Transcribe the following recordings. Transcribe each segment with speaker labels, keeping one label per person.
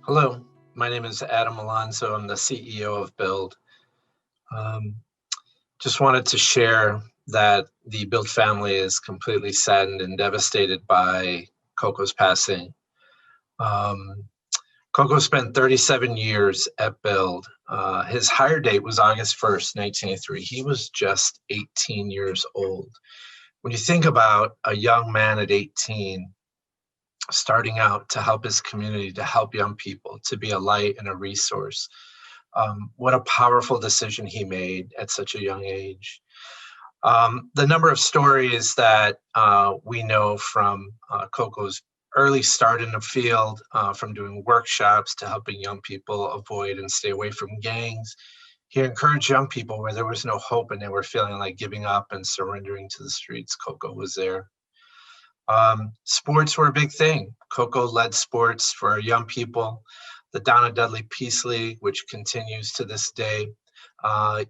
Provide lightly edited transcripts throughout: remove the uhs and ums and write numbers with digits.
Speaker 1: Hello, my name is Adam Alonso. I'm the CEO of Build. Um, just wanted to share that the Build family is completely saddened and devastated by Coco's passing. Coco spent 37 years at Build. His hire date was August 1st, 1983. He was just 18 years old. When you think about a young man at 18, starting out to help his community, to help young people, to be a light and a resource. What a powerful decision he made at such a young age. The number of stories that we know from Coco's early start in the field, from doing workshops to helping young people avoid and stay away from gangs. He encouraged young people where there was no hope and they were feeling like giving up and surrendering to the streets. Coco was there. Sports were a big thing. Coco led sports for young people, the Donna Dudley Peace League, which continues to this day,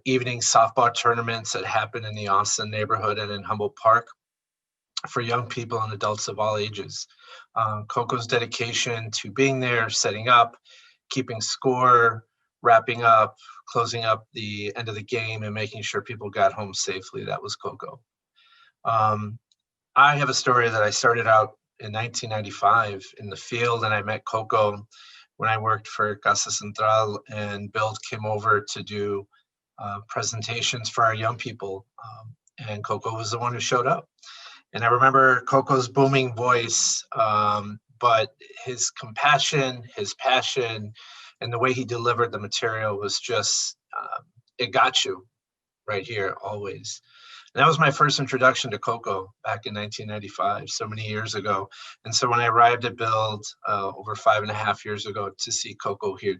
Speaker 1: evening softball tournaments that happen in the Austin neighborhood and in Humboldt Park for young people and adults of all ages. Coco's dedication to being there, setting up, keeping score, wrapping up, closing up the end of the game, and making sure people got home safely. That was Coco. I have a story that I started out in 1995 in the field, and I met Coco when I worked for Casa Central, and Build came over to do presentations for our young people, and Coco was the one who showed up. And I remember Coco's booming voice, but his compassion, his passion, and the way he delivered the material was just, it got you right here, always. And that was my first introduction to Coco back in 1995, so many years ago. And so when I arrived at Build over 5.5 years ago, to see Coco here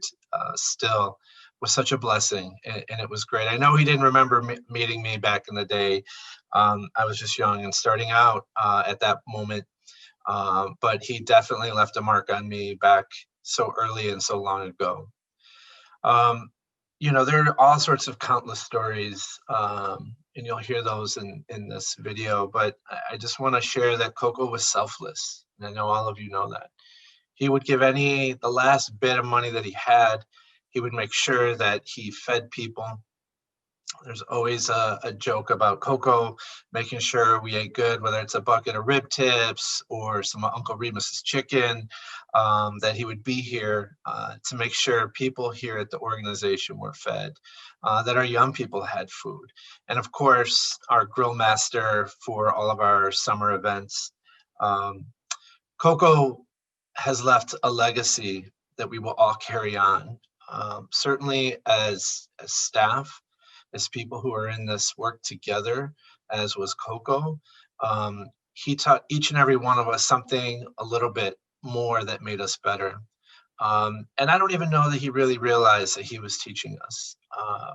Speaker 1: still was such a blessing, and it was great. I know he didn't remember meeting me back in the day. I was just young and starting out at that moment, but he definitely left a mark on me back so early and so long ago. There are all sorts of countless stories, and you'll hear those in this video, but I just want to share that Coco was selfless, and I know all of you know that. He would give the last bit of money that he had, he would make sure that he fed people. There's always a joke about Coco making sure we ate good, whether it's a bucket of rib tips or some Uncle Remus's chicken, that he would be here to make sure people here at the organization were fed, that our young people had food. And of course, our grill master for all of our summer events. Coco has left a legacy that we will all carry on, certainly as staff, as people who are in this work together, as was Coco. He taught each and every one of us something a little bit more that made us better. And I don't even know that he really realized that he was teaching us,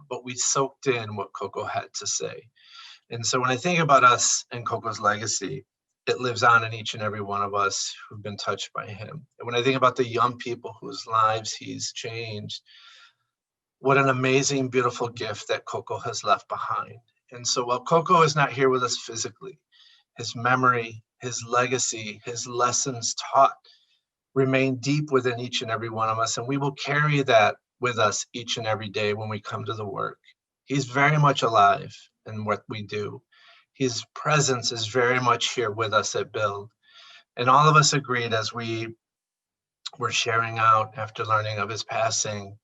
Speaker 1: but we soaked in what Coco had to say. And so when I think about us and Coco's legacy, it lives on in each and every one of us who've been touched by him. And when I think about the young people whose lives he's changed, what an amazing, beautiful gift that Coco has left behind. And so while Coco is not here with us physically, his memory, his legacy, his lessons taught remain deep within each and every one of us. And we will carry that with us each and every day when we come to the work. He's very much alive in what we do. His presence is very much here with us at Build. And all of us agreed as we were sharing out after learning of his passing,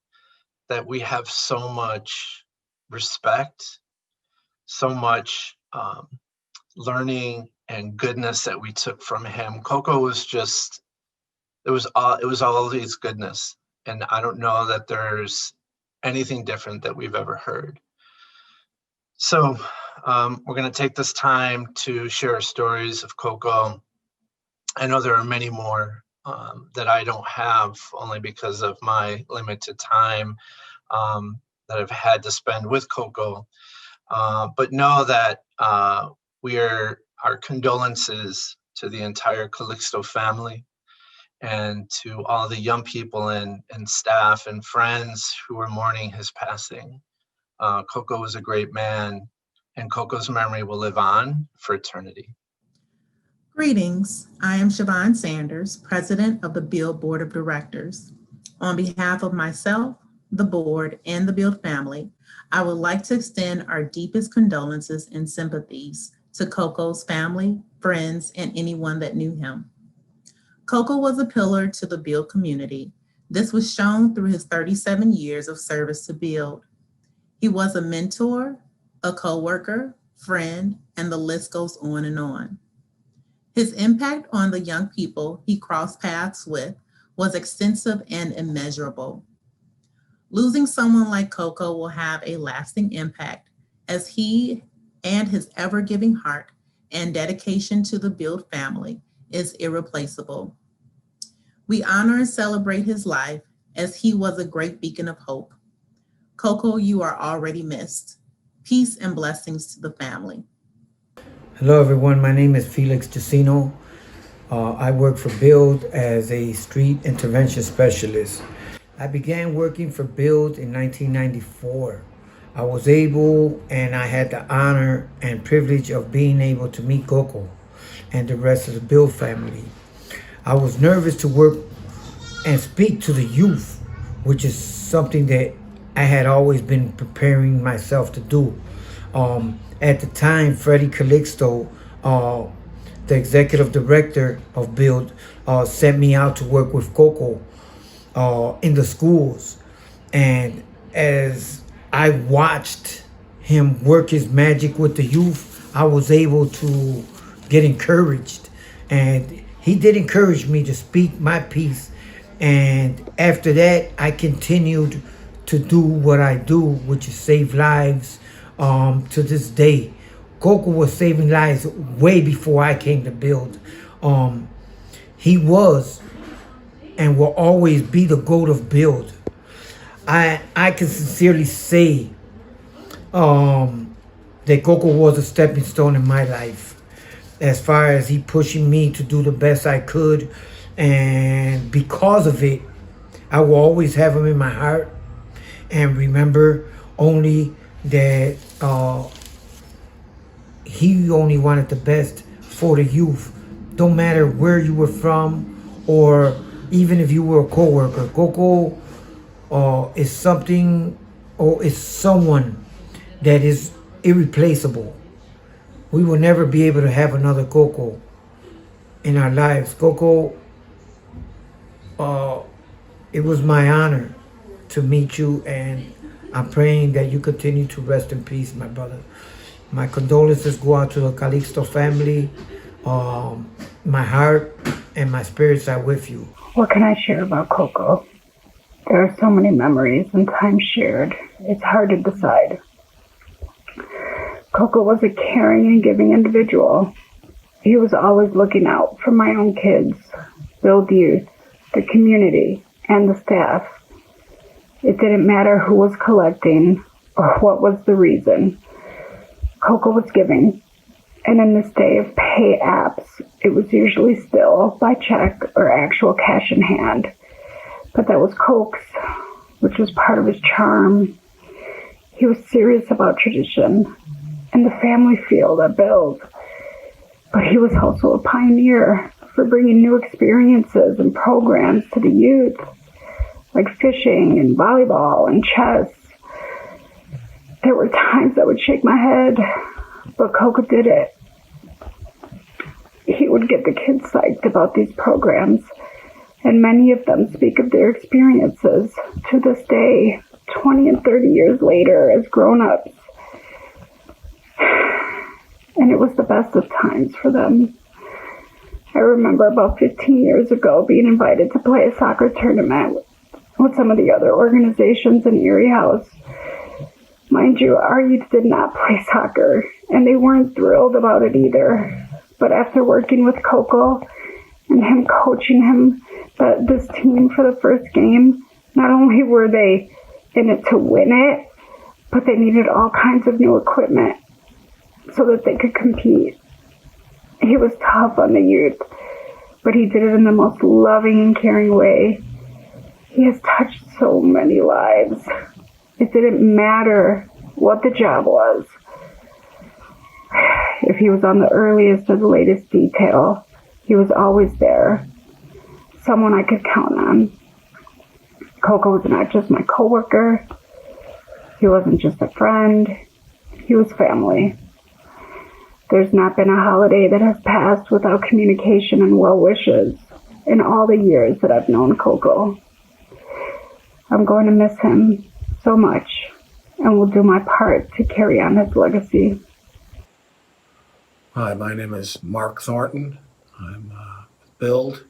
Speaker 1: that we have so much respect, so much learning and goodness that we took from him. Coco was just, it was all his goodness. And I don't know that there's anything different that we've ever heard. So we're gonna take this time to share stories of Coco. I know there are many more that I don't have, only because of my limited time that I've had to spend with Coco. But know that our condolences to the entire Calixto family and to all the young people and staff and friends who are mourning his passing. Coco was a great man, and Coco's memory will live on for eternity.
Speaker 2: Greetings, I am Siobhan Sanders, President of the Build Board of Directors. On behalf of myself, the board, and the Build family, I would like to extend our deepest condolences and sympathies to Coco's family, friends, and anyone that knew him. Coco was a pillar to the Build community. This was shown through his 37 years of service to Build. He was a mentor, a co-worker, friend, and the list goes on and on. His impact on the young people he crossed paths with was extensive and immeasurable. Losing someone like Coco will have a lasting impact as he and his ever giving heart and dedication to the Build family is irreplaceable. We honor and celebrate his life as he was a great beacon of hope. Coco, you are already missed. Peace and blessings to the family.
Speaker 3: Hello, everyone. My name is Felix Jacino. I work for Build as a street intervention specialist. I began working for Build in 1994. I was able and I had the honor and privilege of being able to meet Coco and the rest of the Build family. I was nervous to work and speak to the youth, which is something that I had always been preparing myself to do. At the time, Freddie Calixto, the executive director of Build, sent me out to work with Coco in the schools. And as I watched him work his magic with the youth, I was able to get encouraged. And he did encourage me to speak my piece. And after that, I continued to do what I do, which is save lives to this day. Coco was saving lives way before I came to Build. He was and will always be the GOAT of Build. I can sincerely say that Coco was a stepping stone in my life as far as he pushing me to do the best I could. And because of it, I will always have him in my heart and remember only that he only wanted the best for the youth. Don't matter where you were from or even if you were a co-worker. Coco is something or is someone that is irreplaceable. We will never be able to have another Coco in our lives. Coco, it was my honor to meet you, and I'm praying that you continue to rest in peace, my brother. My condolences go out to the Calixto family. My heart and my spirits are with you.
Speaker 4: What can I share about Coco? There are so many memories and time shared. It's hard to decide. Coco was a caring and giving individual. He was always looking out for my own kids, Build youth, the community, and the staff. It didn't matter who was collecting or what was the reason. Coco was giving. And in this day of pay apps, it was usually still by check or actual cash in hand. But that was Coke's, which was part of his charm. He was serious about tradition and the family feel that Build. But he was also a pioneer for bringing new experiences and programs to the youth, like fishing and volleyball and chess. There were times I would shake my head, but Coco did it. He would get the kids psyched about these programs, and many of them speak of their experiences to this day, 20 and 30 years later as grown-ups. And it was the best of times for them. I remember about 15 years ago being invited to play a soccer tournament with some of the other organizations in Erie House. Mind you, our youth did not play soccer, and they weren't thrilled about it either. But after working with Coco and him coaching this team for the first game, not only were they in it to win it, but they needed all kinds of new equipment so that they could compete. He was tough on the youth, but he did it in the most loving and caring way. He has touched so many lives. It didn't matter what the job was. If he was on the earliest or the latest detail, he was always there. Someone I could count on. Coco was not just my coworker. He wasn't just a friend. He was family. There's not been a holiday that has passed without communication and well wishes in all the years that I've known Coco. I'm going to miss him so much and will do my part to carry on his legacy.
Speaker 5: Hi, my name is Mark Thornton. I'm Build.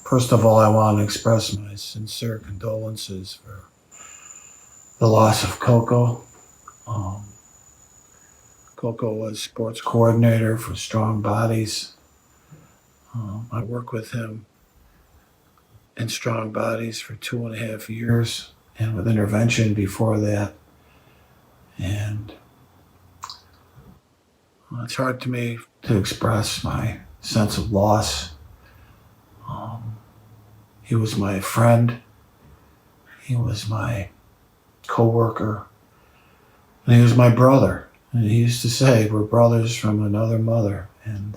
Speaker 5: First of all, I want to express my sincere condolences for the loss of Coco. Coco was sports coordinator for Strong Bodies. I worked with him in Strong Bodies for 2.5 years and with intervention before that. And it's hard to me to express my sense of loss. He was my friend. He was my co-worker. And he was my brother. And he used to say, we're brothers from another mother. And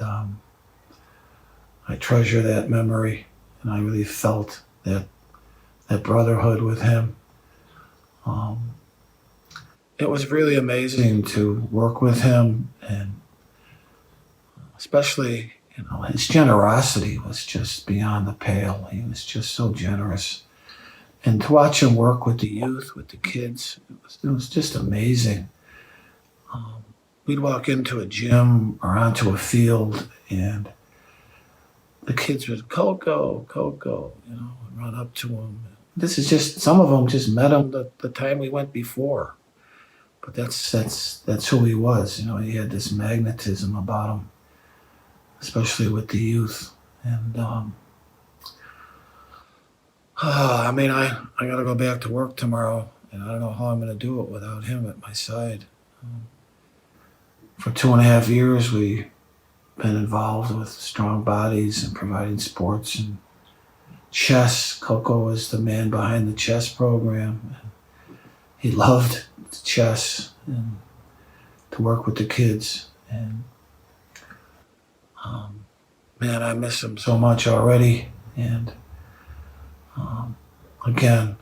Speaker 5: I treasure that memory. And I really felt that brotherhood with him. It was really amazing to work with him, and especially, his generosity was just beyond the pale. He was just so generous. And to watch him work with the youth, with the kids, it was just amazing. We'd walk into a gym or onto a field, and the kids would, Coco, Coco, and run up to him. This is just, some of them just met him the time we went before. But that's who he was. He had this magnetism about him, especially with the youth. And I got to go back to work tomorrow, and I don't know how I'm going to do it without him at my side. For 2.5 years, we've been involved with Strong Bodies and providing sports and chess. Coco was the man behind the chess program. He loved chess and to work with the kids. And man, I miss him so much already. And again,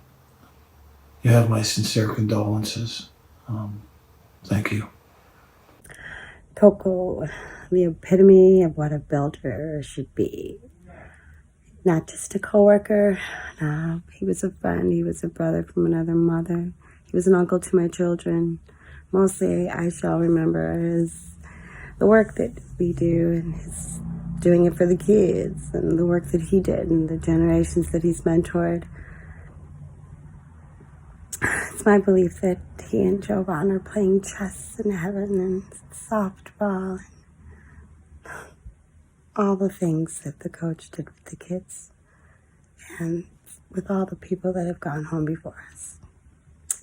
Speaker 5: you have my sincere condolences. Thank you.
Speaker 6: Coco, the epitome of what a builder should be. Not just a coworker. No, he was a friend. He was a brother from another mother. He was an uncle to my children. Mostly, I shall remember the work that we do, and his doing it for the kids, and the work that he did, and the generations that he's mentored. It's my belief that he and Jovan are playing chess in heaven and softball and all the things that the coach did with the kids and with all the people that have gone home before us.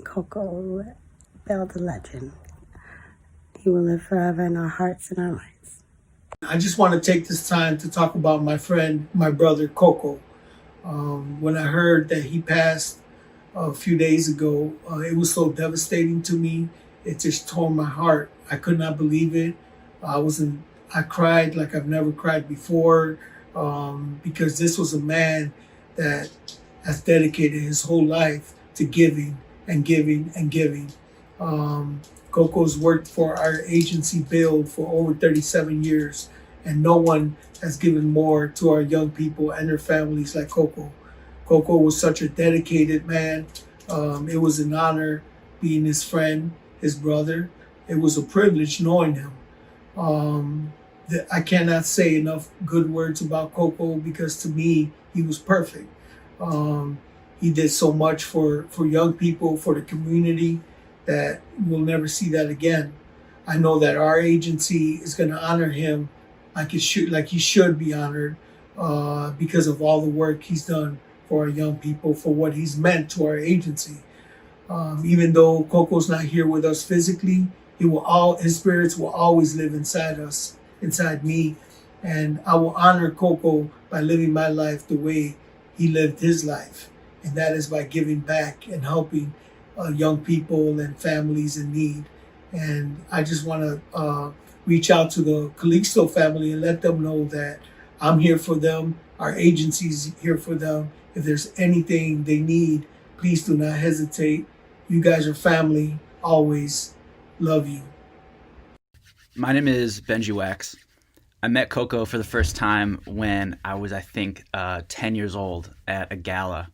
Speaker 6: Coco built a legend. He will live forever in our hearts and our minds.
Speaker 7: I just want to take this time to talk about my friend, my brother, Coco. When I heard that he passed a few days ago, it was so devastating to me. It just tore my heart. I could not believe it. I cried like I've never cried before, because this was a man that has dedicated his whole life to giving and giving and giving. Coco's worked for our agency Build for over 37 years, and no one has given more to our young people and their families like Coco. Coco was such a dedicated man. It was an honor being his friend, his brother. It was a privilege knowing him. I cannot say enough good words about Coco, because to me, he was perfect. He did so much for young people, for the community, that we'll never see that again. I know that our agency is going to honor him like he should be honored, because of all the work he's done for our young people, for what he's meant to our agency. Even though Coco's not here with us physically, his spirits will always live inside us, inside me. And I will honor Coco by living my life the way he lived his life. And that is by giving back and helping young people and families in need. And I just want to reach out to the Calixto family and let them know that I'm here for them. Our agency's here for them, If there's anything they need, please do not hesitate. You guys are family, always. Love you.
Speaker 8: My name is Benji Wax. I met Coco for the first time when I was, I think, 10 years old at a gala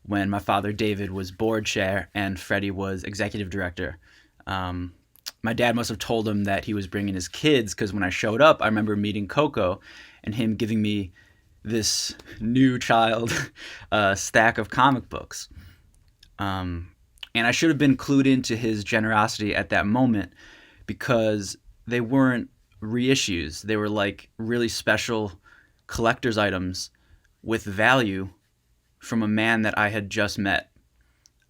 Speaker 8: when my father David was board chair and Freddie was executive director. My dad must have told him that he was bringing his kids because when I showed up, I remember meeting Coco and him giving me this new child stack of comic books. And I should have been clued into his generosity at that moment because they weren't reissues. They were like really special collector's items with value from a man that I had just met.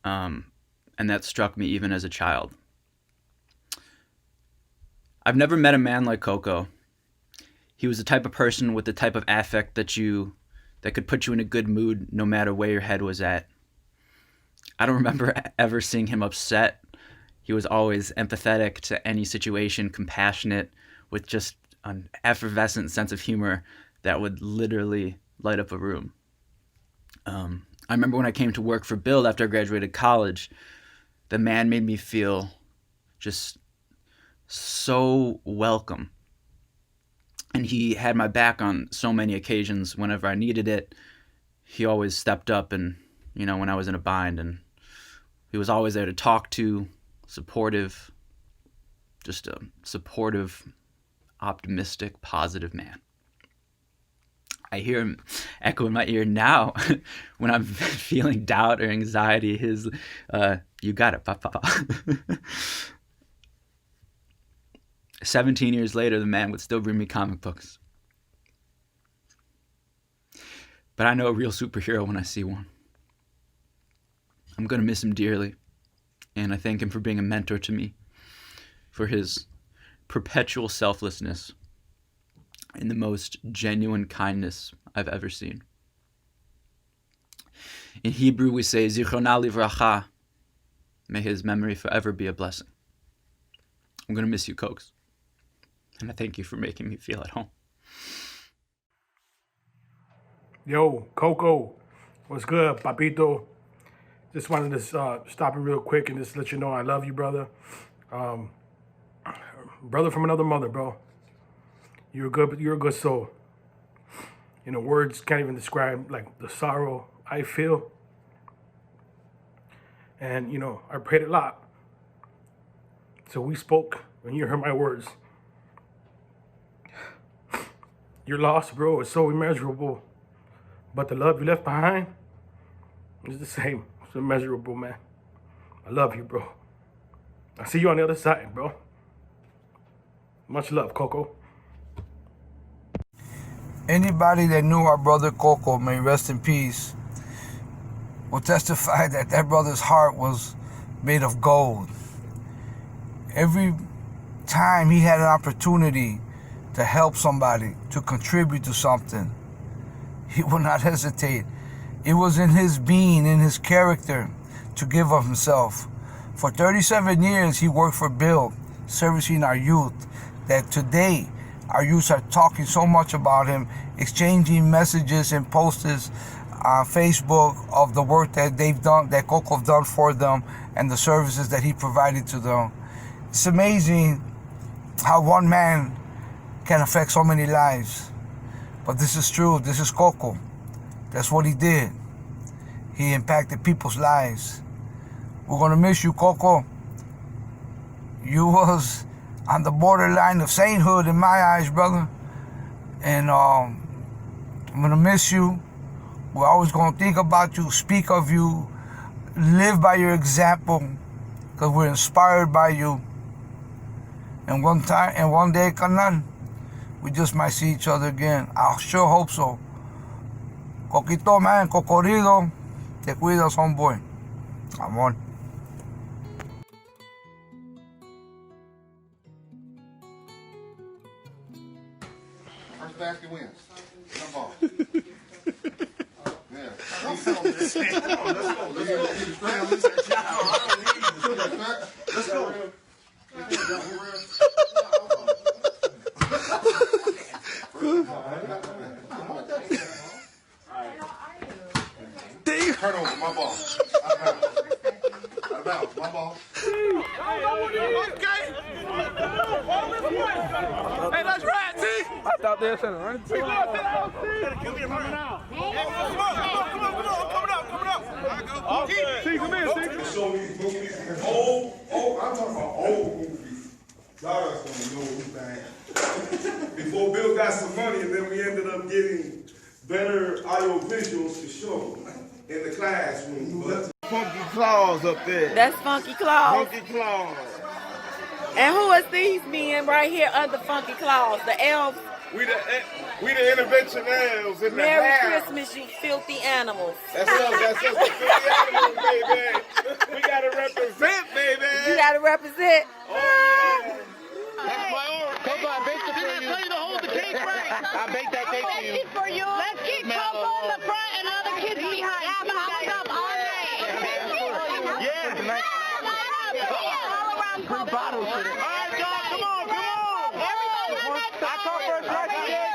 Speaker 8: And that struck me even as a child. I've never met a man like Coco. He was the type of person with the type of affect that could put you in a good mood no matter where your head was at. I don't remember ever seeing him upset. He was always empathetic to any situation, compassionate, with just an effervescent sense of humor that would literally light up a room. I remember when I came to work for Build after I graduated college, the man made me feel just so welcome. And he had my back on so many occasions whenever I needed it. He always stepped up and, when I was in a bind, and he was always there to talk to, supportive, just a supportive, optimistic, positive man. I hear him echo in my ear now when I'm feeling doubt or anxiety. His, you got it, papa. 17 years later, the man would still bring me comic books. But I know a real superhero when I see one. I'm going to miss him dearly, and I thank him for being a mentor to me, for his perpetual selflessness and the most genuine kindness I've ever seen. In Hebrew, we say, Zichronah livracha. May his memory forever be a blessing. I'm going to miss you, Cokes. And I thank you for making me feel at home.
Speaker 9: Yo, Coco, what's good, Papito? Just wanted to stop in real quick and just let you know I love you, brother. Brother from another mother, bro. You're a good soul. Words can't even describe like the sorrow I feel. And I prayed a lot. So we spoke when you heard my words. Your loss, bro, is so immeasurable. But the love you left behind is the same. It's immeasurable, man. I love you, bro. I'll see you on the other side, bro. Much love, Coco.
Speaker 10: Anybody that knew our brother Coco, may rest in peace, will testify that brother's heart was made of gold. Every time he had an opportunity to help somebody, to contribute to something, he would not hesitate. It was in his being, in his character, to give of himself. For 37 years, he worked for Build, servicing our youth, that today our youth are talking so much about him, exchanging messages and posters on Facebook of the work that they've done, that Coco have done for them, and the services that he provided to them. It's amazing how one man can affect so many lives. But this is true. This is Coco. That's what he did. He impacted people's lives. We're going to miss you, Coco. You was on the borderline of sainthood in my eyes, brother. And I'm going to miss you. We're always going to think about you, speak of you, live by your example, because we're inspired by you. And one day, carnal, we just might see each other again. I sure hope so. Coquito, man, Cocorido, te cuidas, homeboy. Amor.
Speaker 11: First basket wins. Come on. Yeah. Let's go. Let's go. Turnover, my ball. Out of bounds, my ball.
Speaker 12: Okay. Hey, let's ride, T. I thought they were trying to run it. Come on, out. Come on. T, come in, T.
Speaker 13: Show these movies. I'm talking about old movies. Y'all just gonna know everything. Before Bill got some money, and then we ended up getting better audio visuals to show in the classroom. But Funky Claus up there.
Speaker 14: That's Funky Claus.
Speaker 13: Funky Claus.
Speaker 14: And who is these men right here under Funky Claus? The elves.
Speaker 13: We the intervention elves in the
Speaker 14: Merry
Speaker 13: house.
Speaker 14: Christmas, you filthy animals.
Speaker 13: That's us, the filthy animals, baby. We gotta represent, baby.
Speaker 14: You gotta represent.
Speaker 13: Oh, yeah.
Speaker 12: That's my order. Coco, I baked it for you. Did I tell you to hold the cake right? I baked that cake for you.
Speaker 15: For you. Let's keep Coco in the front and other kids behind. Hold up all day.
Speaker 12: Yeah.
Speaker 15: All around Coco.
Speaker 12: All right, y'all, come on.
Speaker 15: Everybody on that side.
Speaker 12: I call first, right?